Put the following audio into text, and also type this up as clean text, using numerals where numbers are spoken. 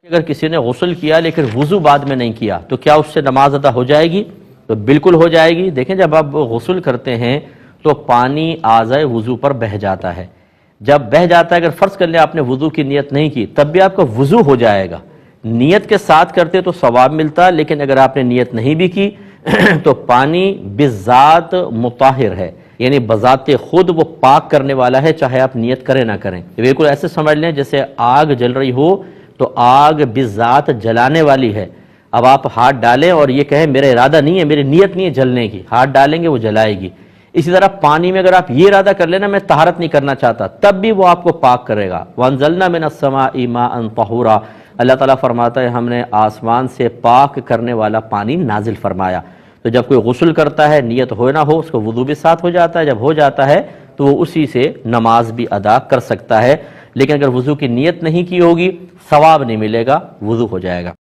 اگر کسی نے غسل کیا لیکن وضو بعد میں نہیں کیا تو کیا اس سے نماز ادا ہو جائے گی؟ تو بالکل ہو جائے گی۔ دیکھیں جب آپ غسل کرتے ہیں تو پانی اعضائے وضو پر بہہ جاتا ہے، جب بہہ جاتا ہے اگر فرض کر لیں آپ نے وضو کی نیت نہیں کی تب بھی آپ کا وضو ہو جائے گا، نیت کے ساتھ کرتے تو ثواب ملتا، لیکن اگر آپ نے نیت نہیں بھی کی تو پانی بذات مطہر ہے، یعنی بذات خود وہ پاک کرنے والا ہے، چاہے آپ نیت کریں نہ کریں۔ بالکل ایسے سمجھ لیں جیسے آگ جل رہی ہو تو آگ بذات جلانے والی ہے، اب آپ ہاتھ ڈالیں اور یہ کہیں میرا ارادہ نہیں ہے، میری نیت نہیں ہے جلنے کی، ہاتھ ڈالیں گے وہ جلائے گی۔ اسی طرح پانی میں اگر آپ یہ ارادہ کر لینا میں طہارت نہیں کرنا چاہتا تب بھی وہ آپ کو پاک کرے گا۔ وَأَنزَلْنَا مِنَ السَّمَاءِ مَاءً طَهُورًا، اللہ تعالیٰ فرماتا ہے ہم نے آسمان سے پاک کرنے والا پانی نازل فرمایا۔ تو جب کوئی غسل کرتا ہے نیت ہو نہ ہو اس کو وضو بھی ساتھ ہو جاتا ہے، جب ہو جاتا ہے تو وہ اسی سے نماز بھی ادا کر سکتا ہے، لیکن اگر وضو کی نیت نہیں کی ہوگی ثواب نہیں ملے گا، وضو ہو جائے گا۔